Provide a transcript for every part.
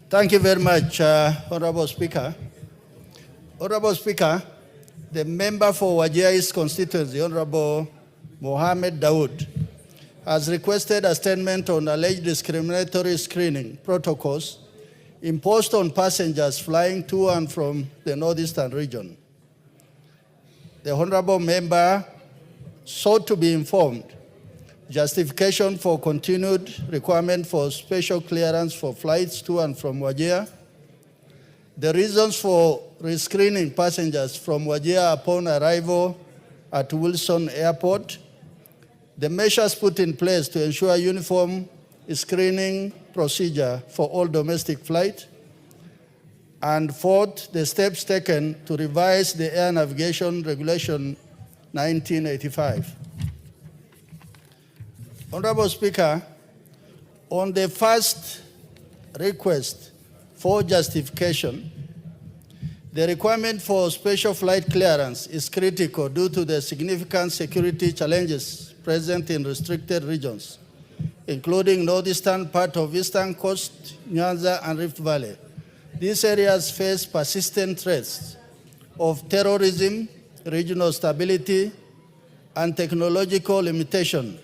Thank you very much, Honorable Speaker. Honorable Speaker, the member for Wajir East constituency, Honorable Mohammed Dawood, has requested a statement on alleged discriminatory screening protocols imposed on passengers flying to and from the northeastern region. The honorable member sought to be informed justification for continued requirement for special clearance for flights to and from Wajir, the reasons for rescreening passengers from Wajir upon arrival at Wilson Airport, the measures put in place to ensure uniform screening procedure for all domestic flights, and fourth, the steps taken to revise the Air Navigation Regulation 1985. Honorable Speaker, on the first request for justification, the requirement for special flight clearance is critical due to the significant security challenges present in restricted regions, including northeastern part of Eastern Coast, Nyanza, and Rift Valley. These areas face persistent threats of terrorism, regional stability, and technological limitation.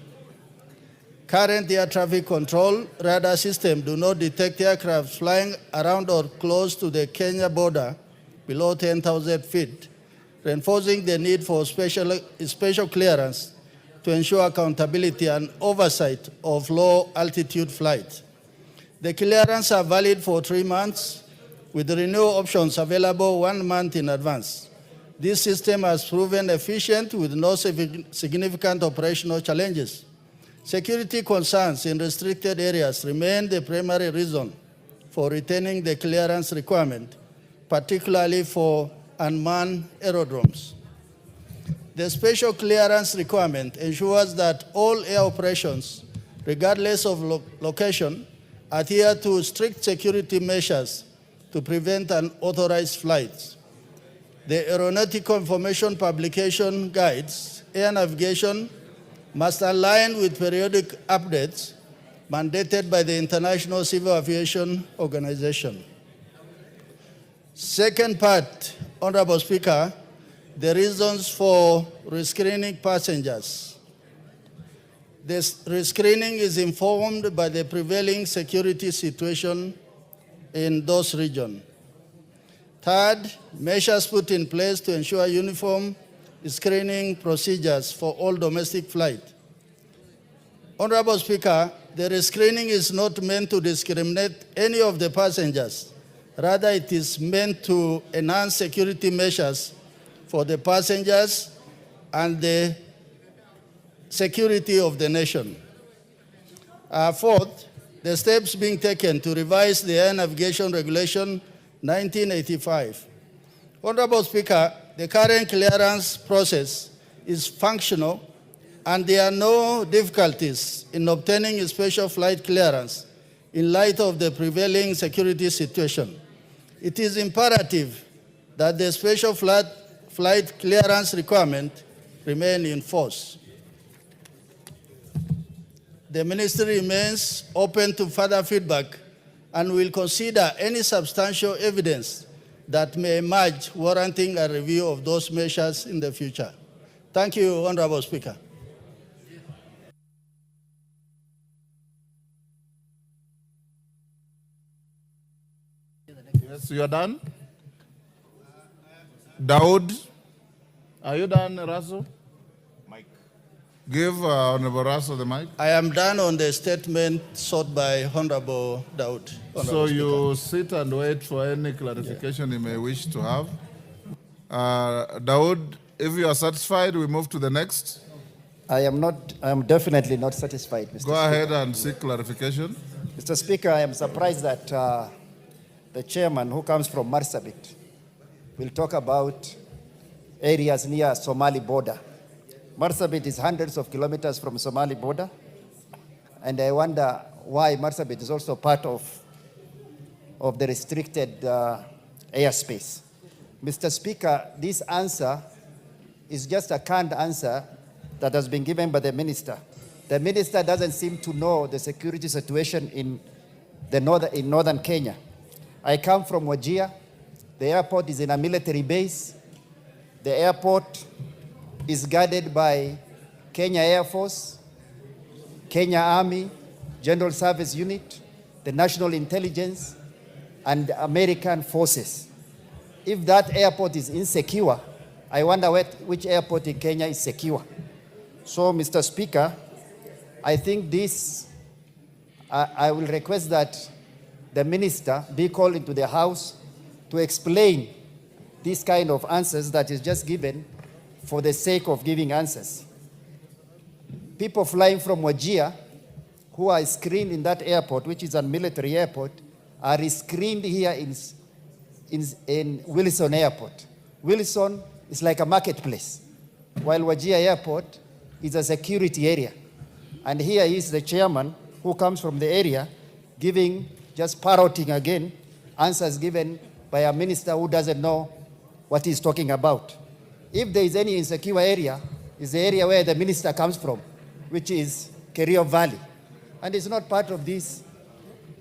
Current air traffic control radar systems do not detect aircraft flying around or close to the Kenya border below 10,000 feet, reinforcing the need for special clearance to ensure accountability and oversight of low-altitude flights. The clearances are valid for 3 months, with renewal options available 1 month in advance. This system has proven efficient with no significant operational challenges. Security concerns in restricted areas remain the primary reason for retaining the clearance requirement, particularly for unmanned aerodromes. The special clearance requirement ensures that all air operations, regardless of location, adhere to strict security measures to prevent unauthorized flights. The Aeronautical Information Publication Guides, Air Navigation, must align with periodic updates mandated by the International Civil Aviation Organization. Second part, Honorable Speaker, the reasons for rescreening passengers. This rescreening is informed by the prevailing security situation in those regions. Third, measures put in place to ensure uniform screening procedures for all domestic flights. Honorable Speaker, the rescreening is not meant to discriminate any of the passengers. Rather, it is meant to enhance security measures for the passengers and the security of the nation. Fourth, the steps being taken to revise the Air Navigation Regulation 1985. Honorable Speaker, the current clearance process is functional and there are no difficulties in obtaining a special flight clearance in light of the prevailing security situation. It is imperative that the special flight clearance requirement remain in force. The Ministry remains open to further feedback and will consider any substantial evidence that may emerge warranting a review of those measures in the future. Thank you, Honorable Speaker. Yes, you are done? Dawood, are you done, Rasso? Mic. Give Honorable Rasso the mic. I am done on the statement sought by Honorable Dawood. So you sit and wait for any clarification you may wish to have. Dawood, if you are satisfied, we move to the next. I am definitely not satisfied, Mr. Speaker. Go ahead and seek clarification. Mr. Speaker, I am surprised that the chairman who comes from Marsabit will talk about areas near Somali border. Marsabit is hundreds of kilometers from Somali border, and I wonder why Marsabit is also part of the restricted airspace. Mr. Speaker, this answer is just a canned answer that has been given by the minister. The minister doesn't seem to know the security situation in northern Kenya. I come from Wajir. The airport is in a military base. The airport is guarded by Kenya Air Force, Kenya Army, General Service Unit, the National Intelligence, and American forces. If that airport is insecure, I wonder which airport in Kenya is secure. So, Mr. Speaker, I think this, I will request that the minister be called into the House to explain this kind of answers that is just given for the sake of giving answers. People flying from Wajir who are screened in that airport, which is a military airport, are screened here in Wilson Airport. Wilson is like a marketplace, while Wajir Airport is a security area. And here is the chairman who comes from the area giving, just parroting again, answers given by a minister who doesn't know what he's talking about. If there is any insecure area, it's the area where the minister comes from, which is Kerio Valley. And it's not part of these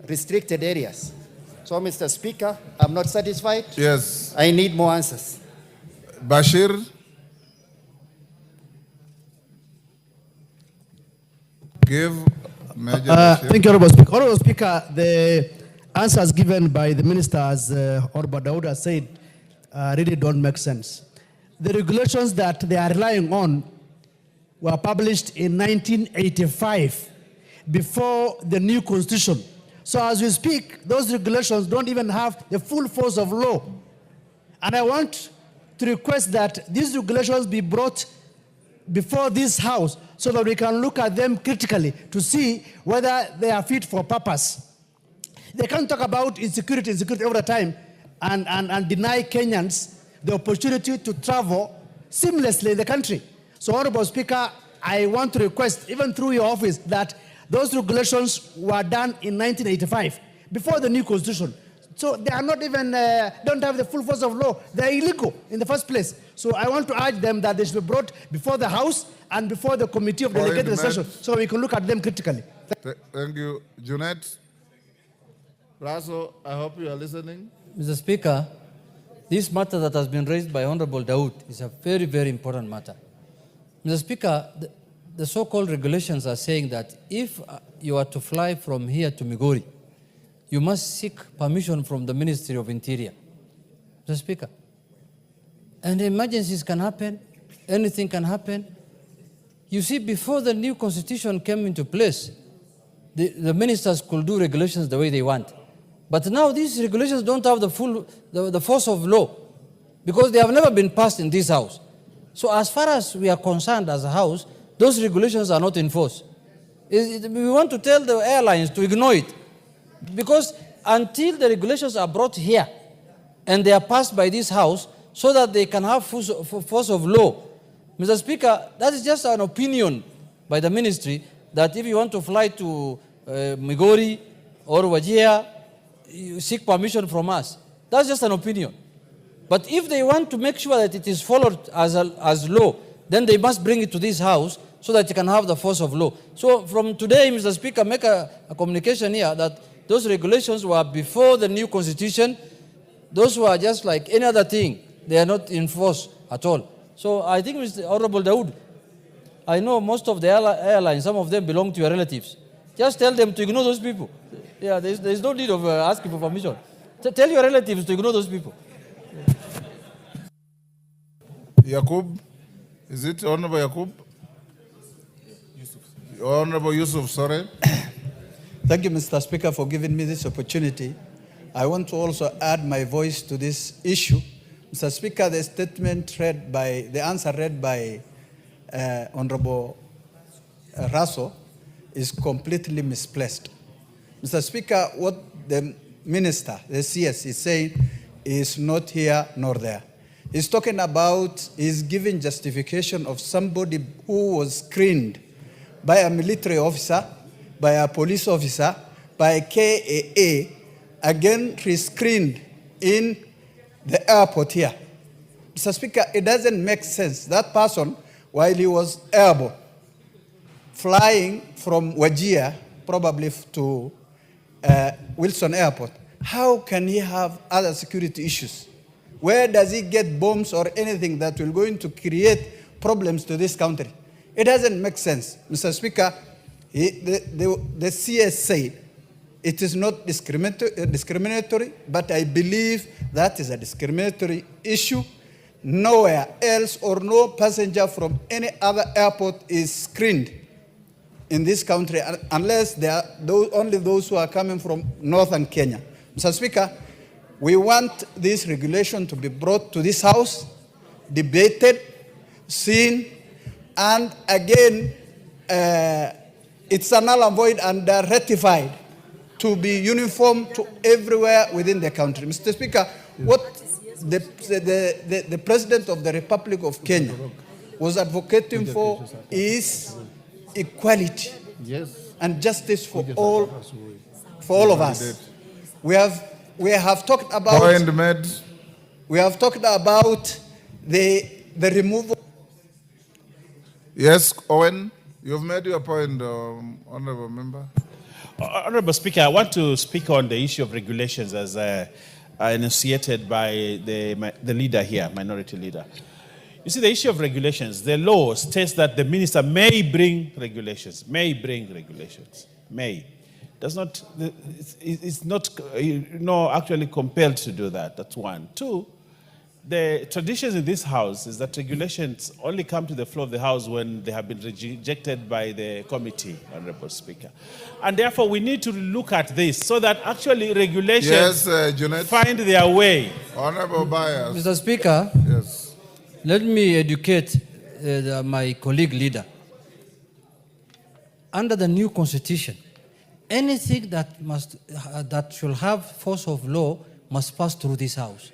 restricted areas. So, Mr. Speaker, I'm not satisfied. Yes. I need more answers. Bashir. Give Major Bashir. Thank you, Honorable Speaker. Honorable Speaker, the answers given by the minister, as Honorable Da'uud has said, really don't make sense. The regulations that they are relying on were published in 1985, before the new constitution. So as we speak, those regulations don't even have the full force of law. And I want to request that these regulations be brought before this House so that we can look at them critically to see whether they are fit for purpose. They can't talk about insecurity all the time and deny Kenyans the opportunity to travel seamlessly in the country. So, Honorable Speaker, I want to request, even through your office, that those regulations were done in 1985, before the new constitution. So they are not even, don't have the full force of law. They are illegal in the first place. So I want to urge them that they should be brought before the House and before the Committee of Delegated Session, so we can look at them critically. Thank you. Junet. Rasso, I hope you are listening. Mr. Speaker, this matter that has been raised by Honorable Da'uud is a very, very important matter. Mr. Speaker, the so-called regulations are saying that if you are to fly from here to Migori, you must seek permission from the Ministry of Interior. Mr. Speaker, and emergencies can happen, anything can happen. You see, before the new constitution came into place, the ministers could do regulations the way they want. But now these regulations don't have the force of law, because they have never been passed in this House. So as far as we are concerned as a House, those regulations are not enforced. We want to tell the airlines to ignore it, because until the regulations are brought here and they are passed by this House so that they can have force of law, Mr. Speaker, that is just an opinion by the ministry that if you want to fly to Migori or Wajir, you seek permission from us. That's just an opinion. But if they want to make sure that it is followed as law, then they must bring it to this House so that it can have the force of law. So from today, Mr. Speaker, make a communication here that those regulations were before the new constitution. Those were just like any other thing. They are not in force at all. So I think, Mr. Honorable Da'uud, I know most of the airlines, some of them belong to your relatives. Just tell them to ignore those people. Yeah, there's no need of asking for permission. Tell your relatives to ignore those people. Yakub, is it Honorable Yakub? Honorable Yusuf, sorry. Thank you, Mr. Speaker, for giving me this opportunity. I want to also add my voice to this issue. Mr. Speaker, the answer read by Honorable Rasso is completely misplaced. Mr. Speaker, what the minister, the CS, is saying is not here nor there. He's talking about, he's giving justification of somebody who was screened by a military officer, by a police officer, by a KAA, again rescreened in the airport here. Mr. Speaker, it doesn't make sense. That person, while he was airborne, flying from Wajir, probably to Wilson Airport, how can he have other security issues? Where does he get bombs or anything that will going to create problems to this country? It doesn't make sense. Mr. Speaker, the CS said it is not discriminatory, but I believe that is a discriminatory issue. Nowhere else or no passenger from any other airport is screened in this country unless they are only those who are coming from northern Kenya. Mr. Speaker, we want this regulation to be brought to this House, debated, seen, and again, it's a null and void and ratified to be uniform to everywhere within the country. Mr. Speaker, what the President of the Republic of Kenya was advocating for is equality and justice for all of us. We have talked about Point made. We have talked about the removal. Yes, Owen, you've made your point, Honorable Member. Honorable Speaker, I want to speak on the issue of regulations as enunciated by the leader here, minority leader. You see, the issue of regulations, the law states that the minister may bring regulations, may. Does not, it's not actually compelled to do that. That's one. Two, the traditions in this House is that regulations only come to the floor of the House when they have been rejected by the committee, Honorable Speaker. And therefore, we need to look at this so that actually regulations find their way. Honorable Bias. Mr. Speaker, Yes. let me educate my colleague leader. Under the new constitution, anything that should have force of law must pass through this House.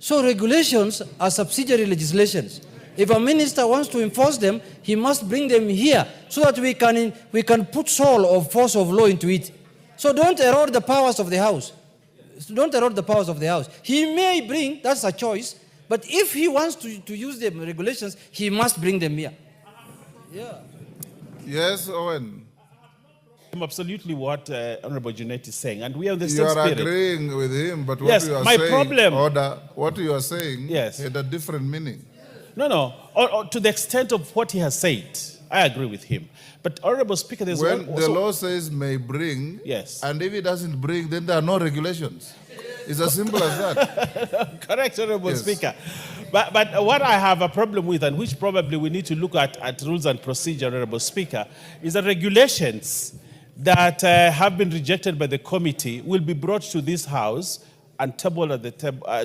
So regulations are subsidiary legislations. If a minister wants to enforce them, he must bring them here so that we can put soul of force of law into it. So don't erode the powers of the House. Don't erode the powers of the House. He may bring, that's a choice, but if he wants to use the regulations, he must bring them here. Yeah. Yes, Owen. Absolutely what Honorable Junet is saying, and we are the same You are spirit. agreeing with him, but what Yes, you are my saying, problem- what you are saying Yes. had a different meaning. No. Or to the extent of what he has said, I agree with him. But Honorable Speaker, there's When one the also, law says may bring, Yes. and if it doesn't bring, then there are no regulations. It's as simple as that. correct, Honorable Yes. Speaker. But what I have a problem with, and which probably we need to look at rules and procedure, Honorable Speaker, is that regulations that have been rejected by the committee will be brought to this House and tabled at the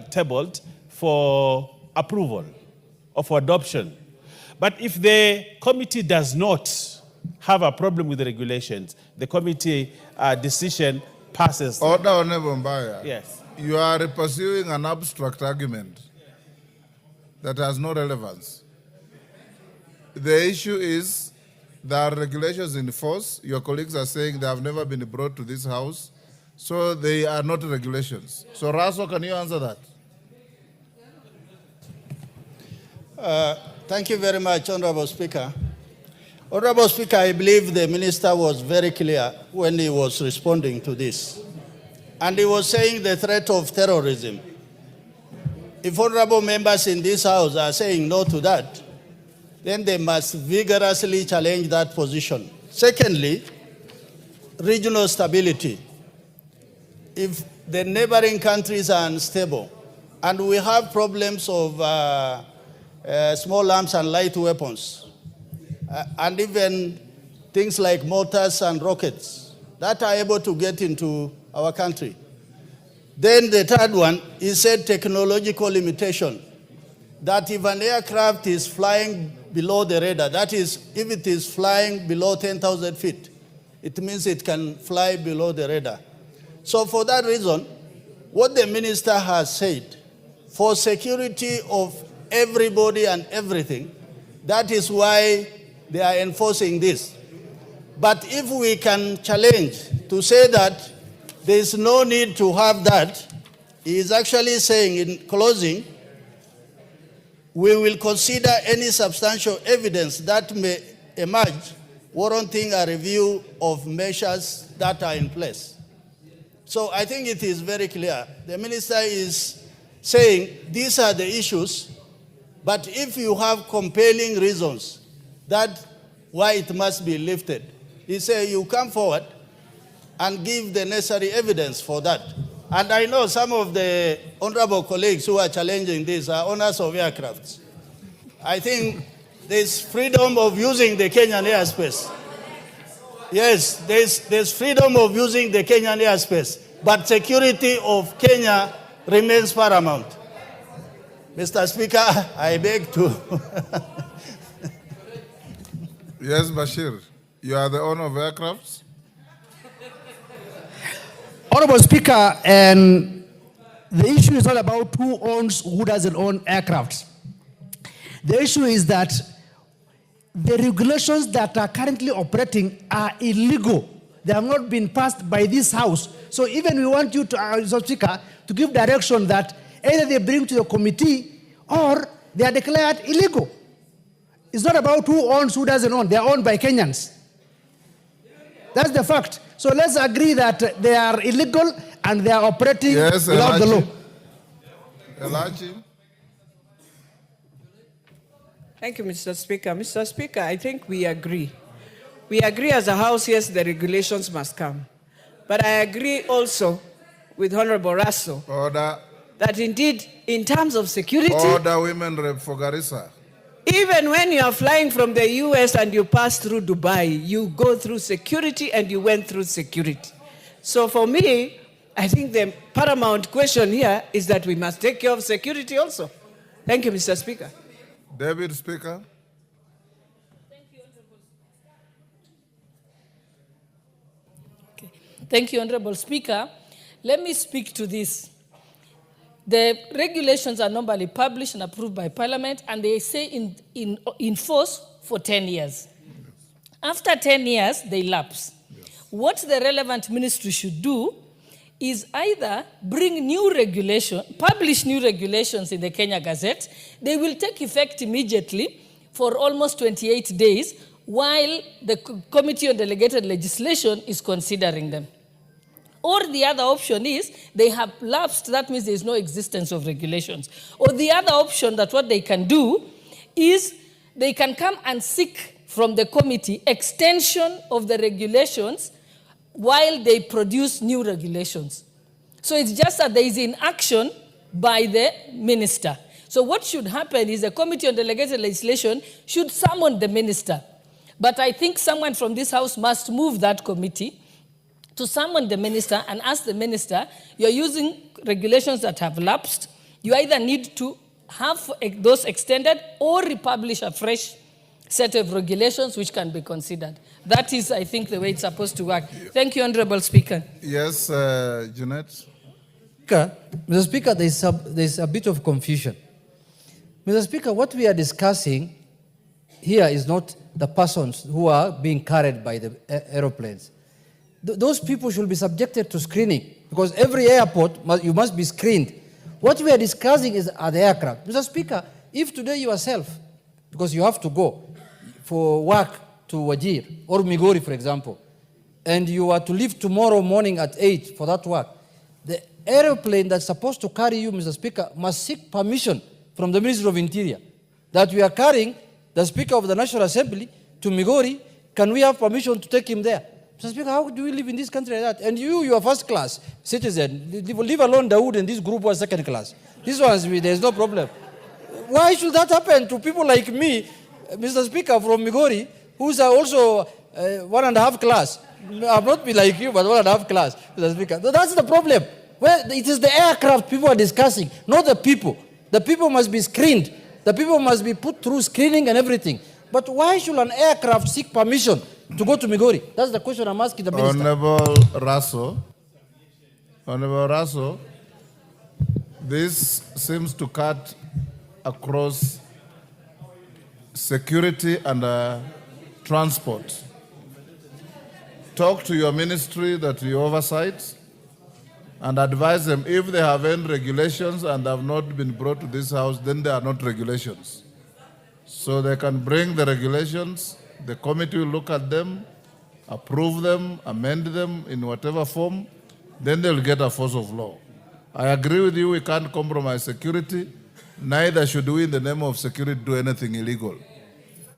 tabled for approval or for adoption. But if the committee does not have a problem with the regulations, the committee decision passes. Order, Honorable Mbaya. Yes. You are pursuing an abstract argument that has no relevance. The issue is there are regulations in force. Your colleagues are saying they have never been brought to this House, so they are not regulations. So, Rasso, can you answer that? Thank you very much, Honorable Speaker. Honorable Speaker, I believe the minister was very clear when he was responding to this. And he was saying the threat of terrorism. If honorable members in this House are saying no to that, then they must vigorously challenge that position. Secondly, regional stability. If the neighboring countries are unstable, and we have problems of small arms and light weapons, and even things like mortars and rockets that are able to get into our country. Then the third one is said technological limitation, that if an aircraft is flying below the radar, that is, if it is flying below 10,000 feet, it means it can fly below the radar. So for that reason, what the minister has said, for security of everybody and everything, that is why they are enforcing this. But if we can challenge to say that there is no need to have that, he is actually saying in closing, we will consider any substantial evidence that may emerge warranting a review of measures that are in place. So I think it is very clear. The minister is saying these are the issues, but if you have compelling reasons that why it must be lifted, he said you come forward and give the necessary evidence for that. And I know some of the honorable colleagues who are challenging this are owners of aircrafts. I think there's freedom of using the Kenyan airspace. Yes, there's freedom of using the Kenyan airspace, but security of Kenya remains paramount. Mr. Speaker, I beg to. Yes, Bashir, you are the owner of aircrafts? Honorable Speaker, and the issue is not about who owns, who doesn't own aircrafts. The issue is that the regulations that are currently operating are illegal. They have not been passed by this House. So even we want you to, Mr. Speaker, to give direction that either they bring to the committee or they are declared illegal. It's not about who owns, who doesn't own. They are owned by Kenyans. That's the fact. So let's agree that they are illegal and they are operating without the law. Elachi. Thank you, Mr. Speaker. Mr. Speaker, I think we agree. We agree as a House, yes, the regulations must come. But I agree also with Honorable Rasso Order. that indeed, in terms of security, Order, women rep for Garissa. even when you are flying from the US and you pass through Dubai, you go through security and you went through security. So for me, I think the paramount question here is that we must take care of security also. Thank you, Mr. Speaker. David, Speaker. Thank you, Honorable Speaker. Let me speak to this. The regulations are normally published and approved by Parliament, and they say in force for 10 years. After 10 years, they lapse. What the relevant ministry should do is either bring new regulation, publish new regulations in the Kenya Gazette. They will take effect immediately for almost 28 days while the Committee on Delegated Legislation is considering them. Or the other option is they have lapsed, that means there is no existence of regulations. Or the other option that what they can do is they can come and seek from the committee extension of the regulations while they produce new regulations. So it's just that there is inaction by the minister. So what should happen is the Committee on Delegated Legislation should summon the minister. But I think someone from this House must move that committee to summon the minister and ask the minister, you're using regulations that have lapsed. You either need to have those extended or republish a fresh set of regulations which can be considered. That is, I think, the way it's supposed to work. Thank you, Honorable Speaker. Yes, Junet. Mr. Speaker, there's a bit of confusion. Mr. Speaker, what we are discussing here is not the persons who are being carried by the aeroplanes. Those people should be subjected to screening because every airport, you must be screened. What we are discussing are the aircraft. Mr. Speaker, if today yourself, because you have to go for work to Wajir or Migori, for example, and you are to leave tomorrow morning at 8 for that work, the aeroplane that's supposed to carry you, Mr. Speaker, must seek permission from the Ministry of Interior that we are carrying the Speaker of the National Assembly to Migori. Can we have permission to take him there? Mr. Speaker, how do we live in this country like that? And you are first class citizen. Leave alone Da'uud and this group was second class. This one's, there's no problem. Why should that happen to people like me, Mr. Speaker, from Migori, who's also 1.5 class? I'll not be like you, but 1.5 class, Mr. Speaker. So that's the problem. Well, it is the aircraft people are discussing, not the people. The people must be screened. The people must be put through screening and everything. But why should an aircraft seek permission to go to Migori? That's the question I'm asking the minister. Honorable Rasso, this seems to cut across security and transport. Talk to your ministry that you oversight and advise them if they have any regulations and have not been brought to this House, then they are not regulations. So they can bring the regulations, the committee will look at them, approve them, amend them in whatever form, then they'll get a force of law. I agree with you, we can't compromise security, neither should we in the name of security do anything illegal.